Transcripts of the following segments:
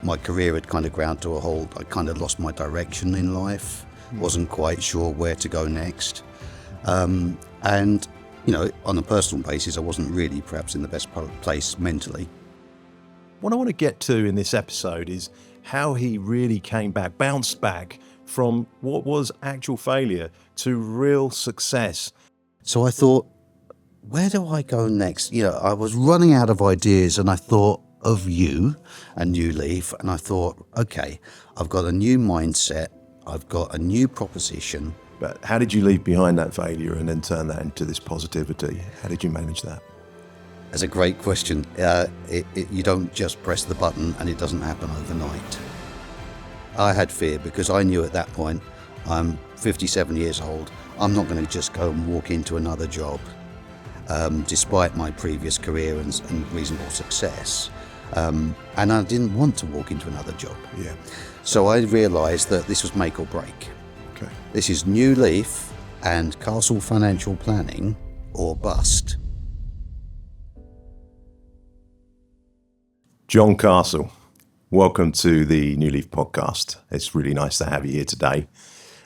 my career had kind of ground to a halt. I kind of lost my direction in life, wasn't quite sure where to go next. And, you know, on a personal basis, I wasn't really perhaps in the best place mentally. What I want to get to in this episode is how he really came back, bounced back from what was actual failure to real success. So I thought, where do I go next? You know, I was running out of ideas, and I thought of you and New Leaf, and I thought, okay, I've got a new mindset, I've got a new proposition. But how did you leave behind that failure and then turn that into this positivity? How did you manage that? That's a great question. You don't just press the button and it doesn't happen overnight. I had fear because I knew at that point, I'm 57 years old, I'm not going to just go and walk into another job, despite my previous career and reasonable success. And I didn't want to walk into another job. Yeah. So I realised that this was make or break. Okay. This is New Leaf and Castle Financial Planning or bust. John Castle, welcome to the New Leaf podcast. It's really nice to have you here today.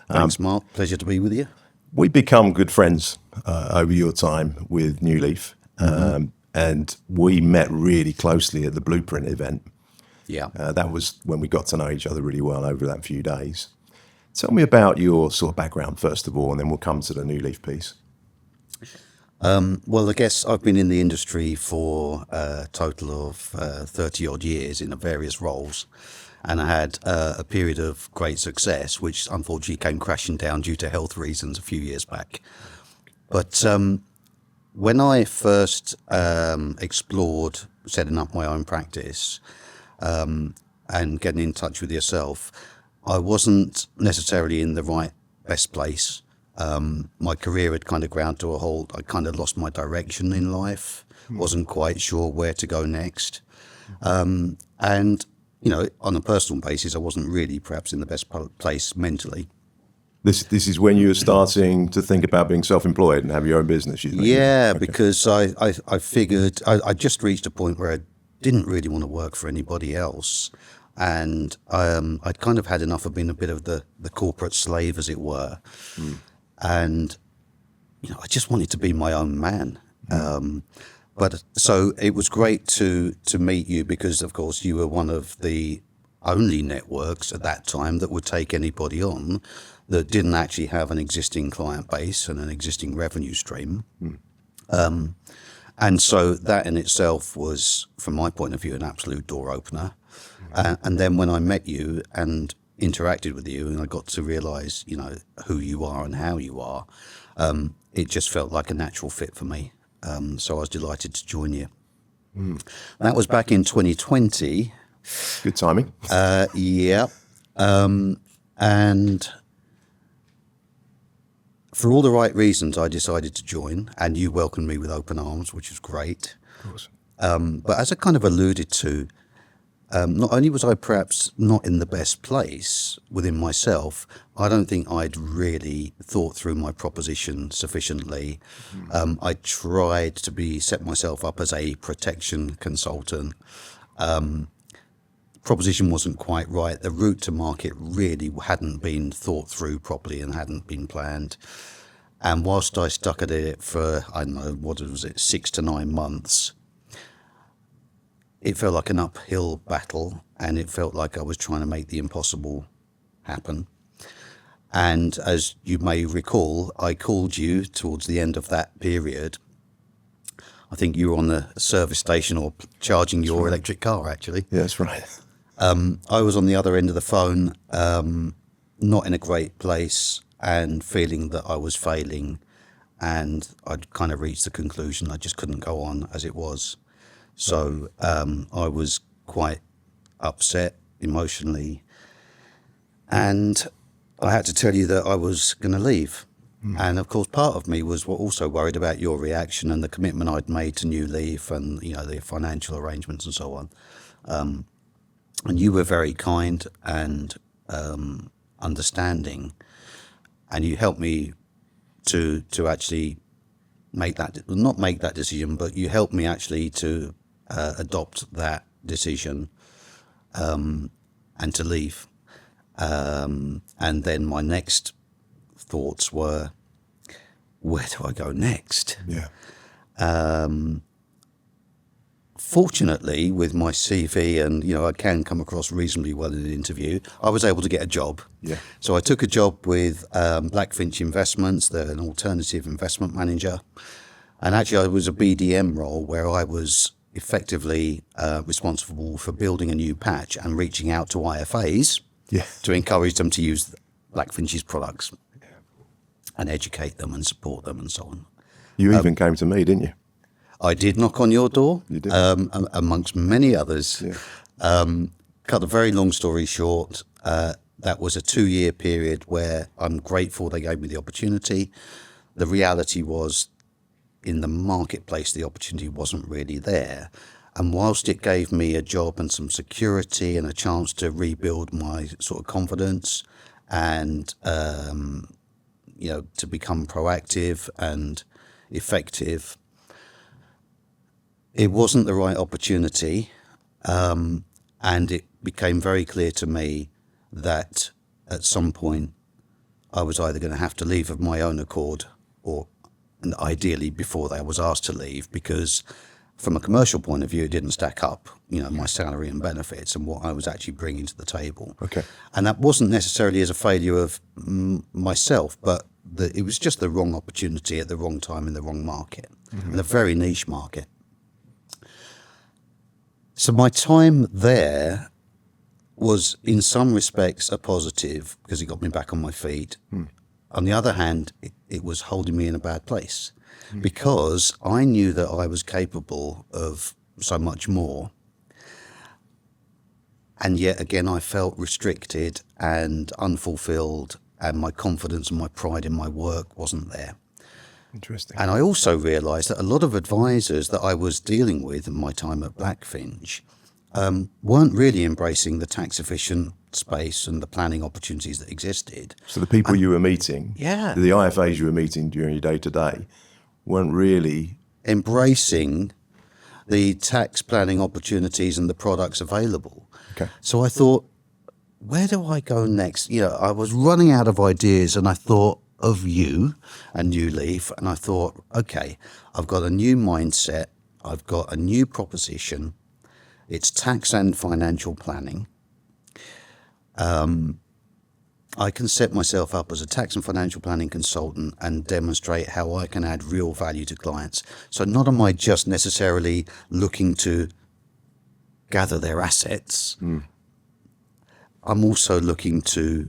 Thanks, Mark. Pleasure to be with you. We become good friends over your time with New Leaf, and we met really closely at the Blueprint event. Yeah. That was when we got to know each other really well over that few days. Tell me about your sort of background, first of all, and then we'll come to the New Leaf piece. Well, I guess I've been in the industry for a total of 30 odd years in various roles. And I had a period of great success, which unfortunately came crashing down due to health reasons a few years back. But when I first explored setting up my own practice and getting in touch with yourself, I wasn't necessarily in the best place. My career had kind of ground to a halt. I kind of lost my direction in life, wasn't quite sure where to go next. And, you know, on a personal basis, I wasn't really perhaps in the best place mentally. This is when you were starting to think about being self-employed and have your own business, you think? Yeah, Okay. because I figured I just reached a point where I didn't really want to work for anybody else. And I'd kind of had enough of being a bit of the corporate slave, as it were. And, you know, I just wanted to be my own man. But so it was great to meet you because, of course, you were one of the only networks at that time that would take anybody on that didn't actually have an existing client base and an existing revenue stream. And so that in itself was, from my point of view, an absolute door opener. And then when I met you and interacted with you and I got to realise, you know, who you are and how you are, it just felt like a natural fit for me. So I was delighted to join you. That was back in 2020. Good timing. Yeah. And for all the right reasons, I decided to join, and you welcomed me with open arms, which was great. Of course. But as I kind of alluded to, not only was I perhaps not in the best place within myself, I don't think I'd really thought through my proposition sufficiently. I tried to set myself up as a protection consultant. Proposition wasn't quite right. The route to market really hadn't been thought through properly and hadn't been planned. And whilst I stuck at it for, I don't know, what was it, 6 to 9 months, it felt like an uphill battle, and it felt like I was trying to make the impossible happen. And as you may recall, I called you towards the end of that period. I think you were on the service station or charging your electric car, actually. Yeah, that's right. I was on the other end of the phone, not in a great place and feeling that I was failing. And I'd kind of reached the conclusion I just couldn't go on as it was. So I was quite upset emotionally, and I had to tell you that I was going to leave. And of course, part of me was also worried about your reaction and the commitment I'd made to New Leaf and, you know, the financial arrangements and so on. And you were very kind and understanding, and you helped me to actually not make that decision, but you helped me actually to adopt that decision. and to leave. And then my next thoughts were, where do I go next? Yeah. Fortunately, with my CV and, I can come across reasonably well in an interview, I was able to get a job. Yeah. So I took a job with Blackfinch Investments. They're an alternative investment manager. And actually, I was a BDM role where I was effectively responsible for building a new patch and reaching out to IFAs Yeah. to encourage them to use Blackfinch's products and educate them and support them and so on. You even came to me, didn't you? I did knock on your door, You did. amongst many others. Yeah. Cut a very long story short, that was a 2-year period where I'm grateful they gave me the opportunity. The reality was, in the marketplace, the opportunity wasn't really there. And whilst it gave me a job and some security and a chance to rebuild my sort of confidence and, to become proactive and effective, it wasn't the right opportunity. And it became very clear to me that at some point I was either going to have to leave of my own accord, and ideally before I was asked to leave, because from a commercial point of view, it didn't stack up, my salary and benefits and what I was actually bringing to the table. Okay. And that wasn't necessarily as a failure of myself, but it was just the wrong opportunity at the wrong time in the wrong market, and a very niche market. So my time there was in some respects a positive because it got me back on my feet. On the other hand, it was holding me in a bad place because I knew that I was capable of so much more. And yet again, I felt restricted and unfulfilled, and my confidence and my pride in my work wasn't there. Interesting. And I also realised that a lot of advisors that I was dealing with in my time at Blackfinch weren't really embracing the tax efficient space and the planning opportunities that existed. So the people you were meeting, Yeah. the IFAs you were meeting during your day-to-day, weren't really... Embracing the tax planning opportunities and the products available. Okay. So I thought, where do I go next? I was running out of ideas, and I thought of you and New Leaf, and I thought, okay, I've got a new mindset, I've got a new proposition, it's tax and financial planning. I can set myself up as a tax and financial planning consultant and demonstrate how I can add real value to clients. So not am I just necessarily looking to gather their assets, I'm also looking to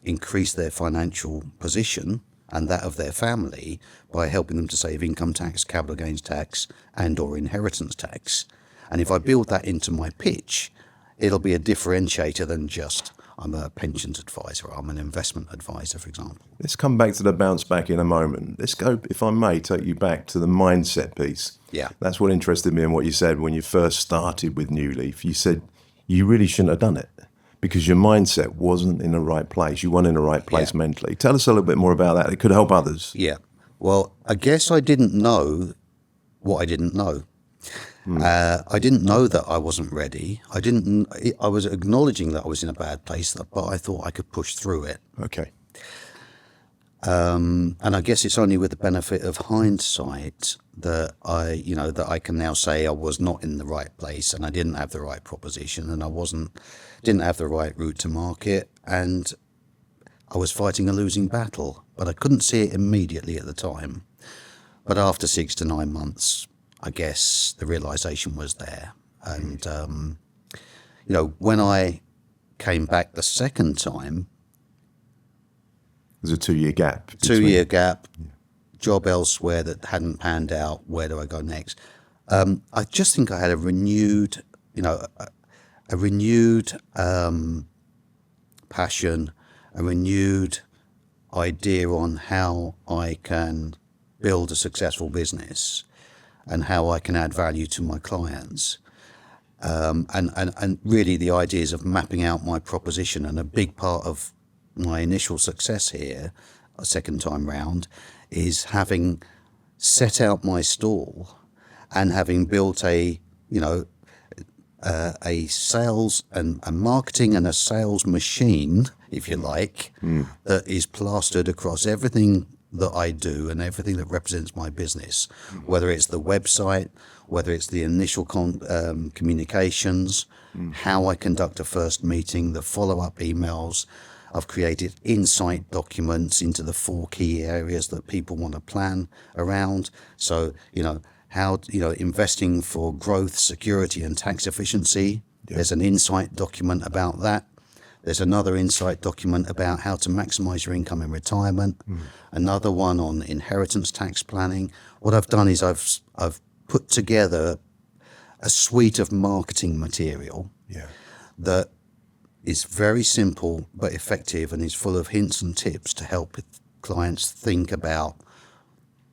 increase their financial position and that of their family by helping them to save income tax, capital gains tax, and or inheritance tax. And if I build that into my pitch, it'll be a differentiator than just I'm a pensions advisor, I'm an investment advisor, for example. Let's come back to the bounce back in a moment. Let's go, if I may, take you back to the mindset piece. Yeah. That's what interested me in what you said when you first started with New Leaf. You said you really shouldn't have done it because your mindset wasn't in the right place. You weren't in the right place mentally. Tell us a little bit more about that. It could help others. Yeah. Well, I guess I didn't know what I didn't know. I didn't know that I wasn't ready. I was acknowledging that I was in a bad place, but I thought I could push through it. Okay. And I guess it's only with the benefit of hindsight that I can now say I was not in the right place and I didn't have the right proposition and didn't have the right route to market, and I was fighting a losing battle, but I couldn't see it immediately at the time. But after 6 to 9 months, I guess the realization was there. And, when I came back the second time, There's a 2-year gap. 2-year gap, job elsewhere that hadn't panned out, where do I go next? I just think I had a renewed passion, a renewed idea on how I can build a successful business and how I can add value to my clients. And really the ideas of mapping out my proposition, and a big part of my initial success here, a second time round, is having set out my stall and having built a sales and a marketing and a sales machine, if you like, that is plastered across everything that I do and everything that represents my business, whether it's the website, whether it's the initial communications, how I conduct a first meeting, the follow-up emails. I've created insight documents into the 4 key areas that people want to plan around. So, how, investing for growth, security, and tax efficiency. Yeah. There's an insight document about that. There's another insight document about how to maximize your income in retirement. Another one on inheritance tax planning. What I've done is I've put together a suite of marketing material that is very simple but effective and is full of hints and tips to help clients think about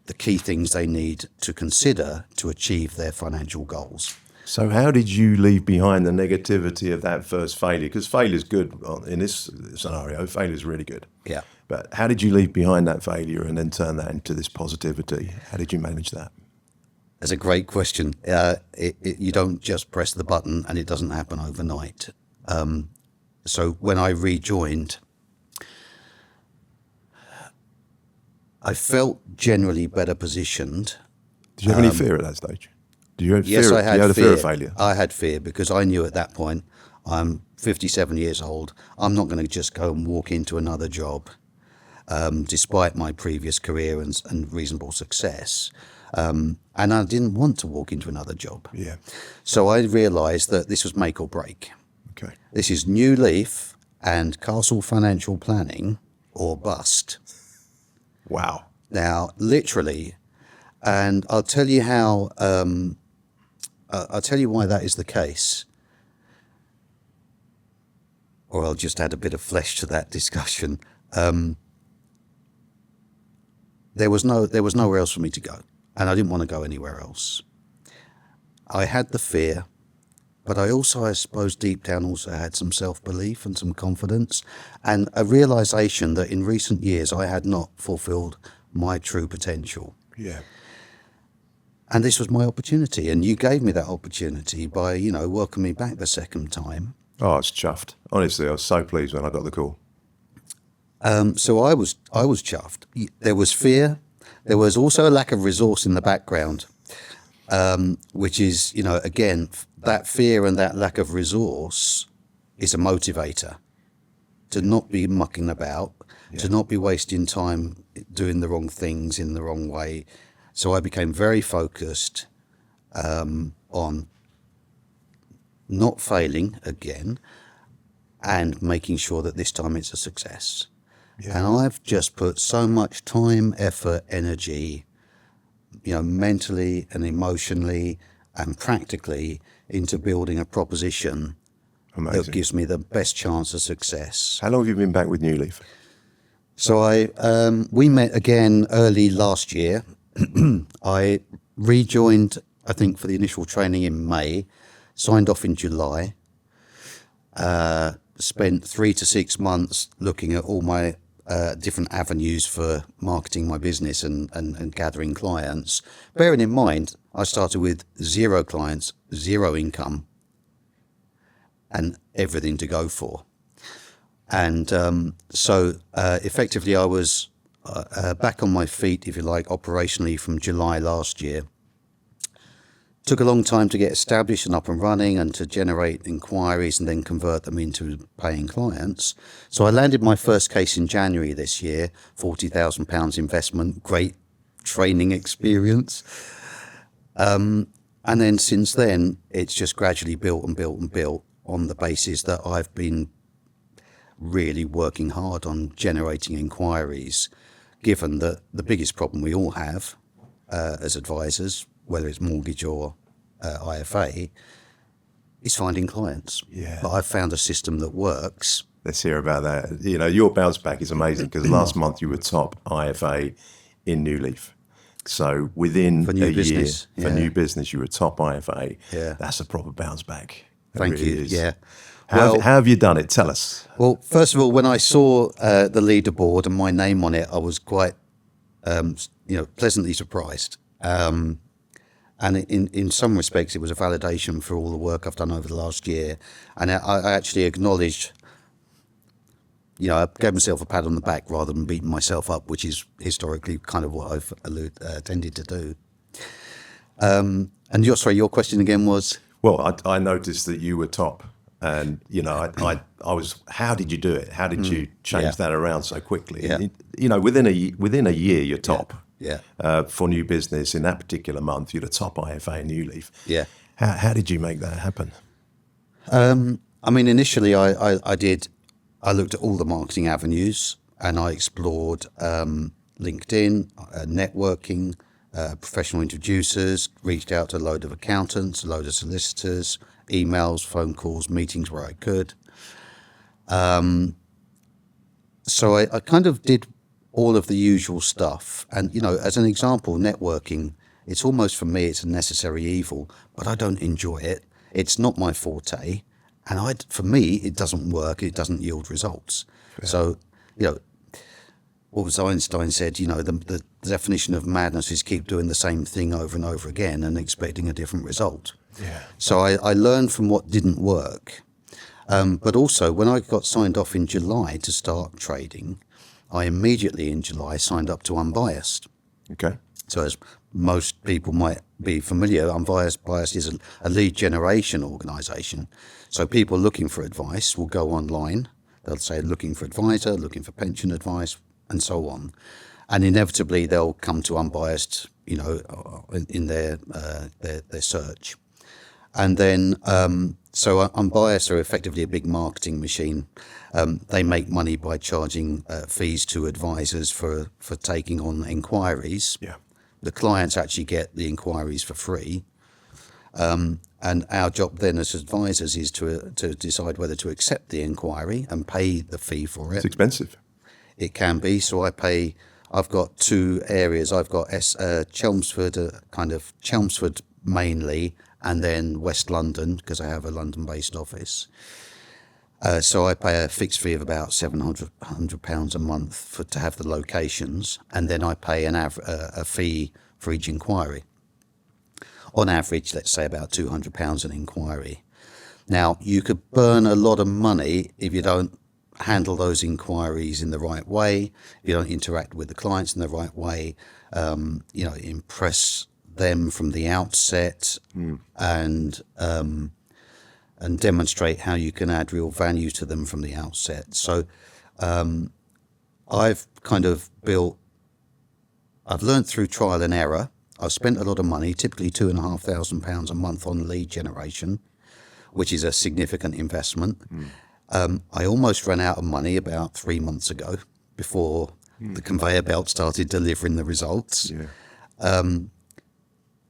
the key things they need to consider to achieve their financial goals. So how did you leave behind the negativity of that first failure? Because failure is good in this scenario. Failure is really good. Yeah. But how did you leave behind that failure and then turn that into this positivity? How did you manage that? That's a great question. You don't just press the button and it doesn't happen overnight. So when I rejoined, I felt generally better positioned. Did you have any fear at that stage? Did you have Yes, fear? I had you had fear. a fear of failure? I had fear because I knew at that point, I'm 57 years old. I'm not going to just go and walk into another job, despite my previous career and reasonable success. And I didn't want to walk into another job. Yeah. So I realized that this was make or break. Okay. This is New Leaf and Castle Financial Planning or bust. Wow. Now, literally, and I'll tell you how. I'll tell you why that is the case, or I'll just add a bit of flesh to that discussion. There was nowhere else for me to go, and I didn't want to go anywhere else. I had the fear, but I also, I suppose, deep down also had some self-belief and some confidence, and a realization that in recent years I had not fulfilled my true potential. Yeah. And this was my opportunity, and you gave me that opportunity by, welcoming me back the second time. Oh, I was chuffed. Honestly, I was so pleased when I got the call. So I was chuffed. There was fear. There was also a lack of resource in the background, which is, again, that fear and that lack of resource is a motivator to not be mucking about, to not be wasting time doing the wrong things in the wrong way. So I became very focused on not failing again and making sure that this time it's a success. Yeah. And I've just put so much time, effort, energy, mentally and emotionally and practically into building a proposition that gives me the best chance of success. How long have you been back with New Leaf? So we met again early last year. I rejoined, I think, for the initial training in May, signed off in July, spent 3 to 6 months looking at all my different avenues for marketing my business and gathering clients. Bearing in mind, I started with 0 clients, 0 income, and everything to go for. And so effectively I was back on my feet, if you like, operationally from July last year. Took a long time to get established and up and running and to generate inquiries and then convert them into paying clients. So I landed my first case in January this year, £40,000 investment, great training experience. And then since then, it's just gradually built and built and built on the basis that I've been really working hard on generating inquiries, given that the biggest problem we all have as advisors, whether it's mortgage or IFA, is finding clients. Yeah. But I've found a system that works. Let's hear about that. Your bounce back is amazing because last month you were top IFA in New Leaf. So within a year, for new business, you were top IFA. Yeah. That's a proper bounce back. Thank you. Is. Yeah. How have you done it? Tell us. Well, first of all, when I saw the leaderboard and my name on it, I was quite, pleasantly surprised. And And in some respects, it was a validation for all the work I've done over the last year. And I actually acknowledged, I gave myself a pat on the back rather than beating myself up, which is historically kind of what I've tended to do. And your question again was? Well, I noticed that you were top, and I was. How did you do it? How did you change that around so quickly? Yeah. Within a year, you're top. Yeah. For new business in that particular month, you're the top IFA in New Leaf. Yeah. How did you make that happen? Initially, I looked at all the marketing avenues and I explored LinkedIn, networking, professional introducers, reached out to a load of accountants, a load of solicitors, emails, phone calls, meetings where I could. So I kind of did all of the usual stuff. And, as an example, networking, it's almost, for me, it's a necessary evil, but I don't enjoy it. It's not my forte. And for me, it doesn't work. It doesn't yield results. Yeah. So, what was Einstein said, the definition of madness is keep doing the same thing over and over again and expecting a different result. Yeah. So I learned from what didn't work. But also, when I got signed off in July to start trading, I immediately in July signed up to Unbiased. Okay. So as most people might be familiar, Unbiased is a lead generation organisation. So people looking for advice will go online. They'll say looking for advisor, looking for pension advice, and so on. And inevitably they'll come to Unbiased, in their search. And then, so Unbiased are effectively a big marketing machine. They make money by charging fees to advisors for taking on enquiries. Yeah. The clients actually get the inquiries for free. And our job then as advisors is to decide whether to accept the inquiry and pay the fee for it. It's expensive. It can be. So I've got two areas. I've got Chelmsford, Chelmsford mainly, and then West London, because I have a London-based office. So I pay a fixed fee of about £700 a month to have the locations, and then I pay a fee for each inquiry. On average, let's say about £200 an inquiry. Now, you could burn a lot of money if you don't handle those inquiries in the right way, if you don't interact with the clients in the right way, impress them from the outset, and demonstrate how you can add real value to them from the outset. So I've learned through trial and error. I've spent a lot of money, typically £2,500 a month on lead generation, which is a significant investment. I almost ran out of money about 3 months ago before the conveyor belt started delivering the results. Yeah.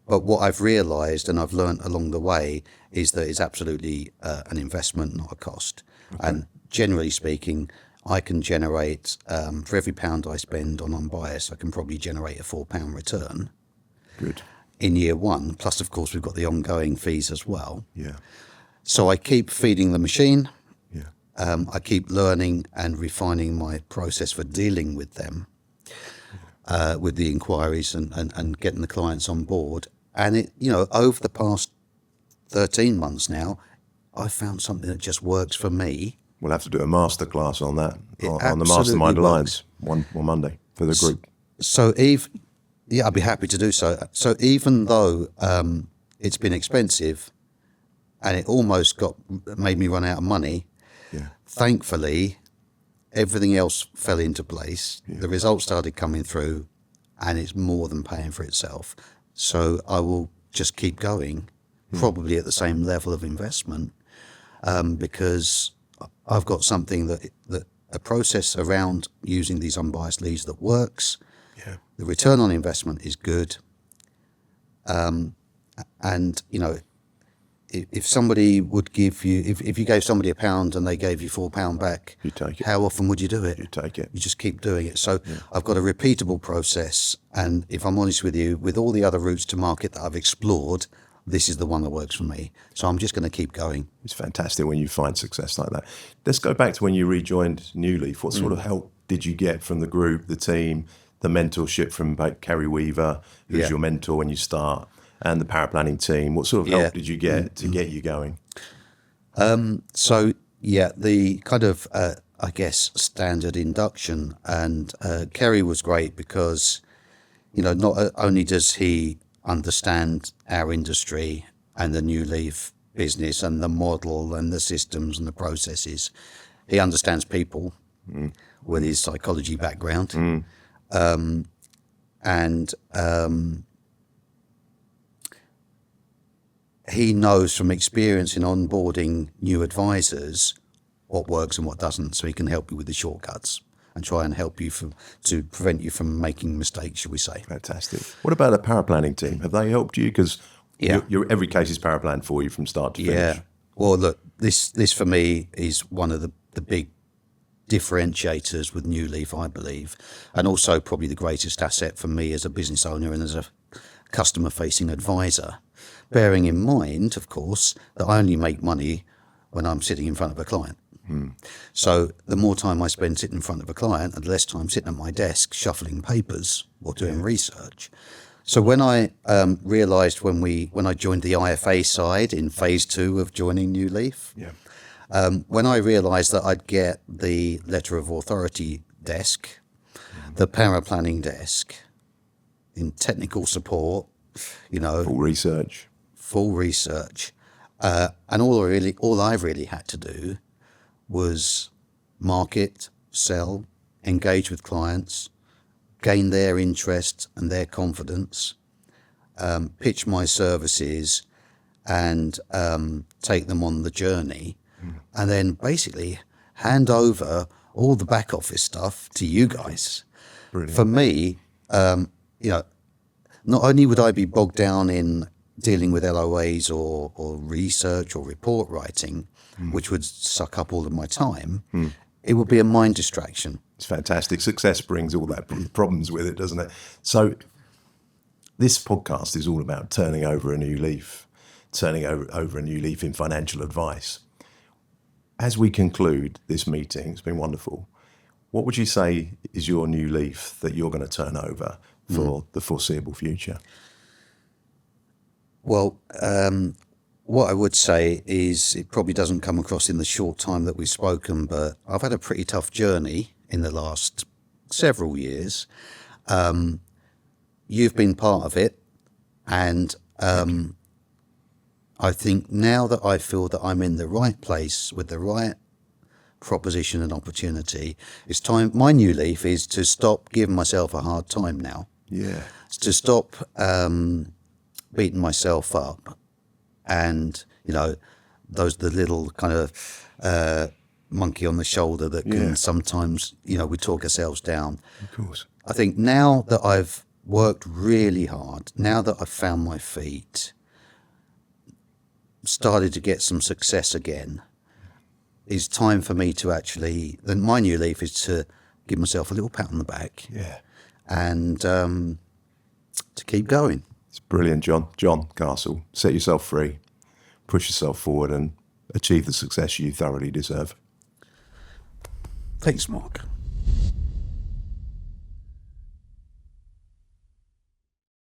But what I've realised and I've learned along the way is that it's absolutely an investment, not a cost. Okay. And generally speaking, I can generate, for every pound I spend on Unbiased, I can probably generate a £4 return. Good. In year one. Plus, of course, we've got the ongoing fees as well. Yeah. So I keep feeding the machine. Yeah. I keep learning and refining my process for dealing with them, with the inquiries and getting the clients on board. And over the past 13 months now, I've found something that just works for me. We'll have to do a masterclass on that, on the absolutely Mastermind works. Alliance, one Monday for the group. So I'd be happy to do so. So even though it's been expensive and it almost made me run out of money, thankfully, everything else fell into place. Yeah. The results started coming through, and it's more than paying for itself. So I will just keep going, probably at the same level of investment, because I've got something that a process around using these unbiased leads that works. Yeah. The return on investment is good. And, if somebody would give you, if you gave somebody £1 and they gave you £4 back, you take it. How often would you do it? You take it. You just keep doing it. So I've got a repeatable process. And if I'm honest with you, with all the other routes to market that I've explored, this is the one that works for me. So I'm just going to keep going. It's fantastic when you find success like that. Let's go back to when you rejoined New Leaf. What sort of help did you get from the group, the team, the mentorship from Kerry Weaver, who's your mentor when you start? and the power planning team. What sort of Yeah. help did you get to get you going? So yeah, the kind of I guess standard induction, and Kerry was great because not only does he understand our industry and the New Leaf business and the model and the systems and the processes, he understands people with his psychology background, and he knows from experience in onboarding new advisors what works and what doesn't, so he can help you with the shortcuts and try and help you to prevent you from making mistakes, shall we say. Fantastic. What about the power planning team? Have they helped you? Because Yeah. every case is power planned for you from start to finish. Yeah. Well, look, this for me is one of the big differentiators with New Leaf, I believe, and also probably the greatest asset for me as a business owner and as a customer-facing advisor. Bearing in mind, of course, that I only make money when I'm sitting in front of a client. So the more time I spend sitting in front of a client and less time sitting at my desk shuffling papers or doing research. So when I realised when I joined the IFA side in phase 2 of joining New Leaf, when I realised that I'd get the letter of authority desk, the power planning desk, in technical support, full research, and all I really had to do was market, sell, engage with clients, gain their interest and their confidence, pitch my services, and take them on the journey, and then basically hand over all the back office stuff to you guys. Brilliant. For me, not only would I be bogged down in dealing with LOAs or research or report writing, which would suck up all of my time, it would be a mind distraction. It's fantastic. Success brings all that problems with it, doesn't it? So this podcast is all about turning over a new leaf in financial advice. As we conclude this meeting, it's been wonderful. What would you say is your new leaf that you're going to turn over for the foreseeable future? Well, what I would say is it probably doesn't come across in the short time that we've spoken, but I've had a pretty tough journey in the last several years. You've been part of it, and I think now that I feel that I'm in the right place with the right proposition and opportunity, it's time. My new leaf is to stop giving myself a hard time now. Yeah. It's to stop beating myself up, and the little kind of monkey on the shoulder that can sometimes we talk ourselves down. Of course. I think now that I've worked really hard, now that I've found my feet, started to get some success again, it's time for me to actually, then my new leaf is to give myself a little pat on the back, and to keep going. It's brilliant, John. John Castle, set yourself free, push yourself forward, and achieve the success you thoroughly deserve. Thanks, Mark.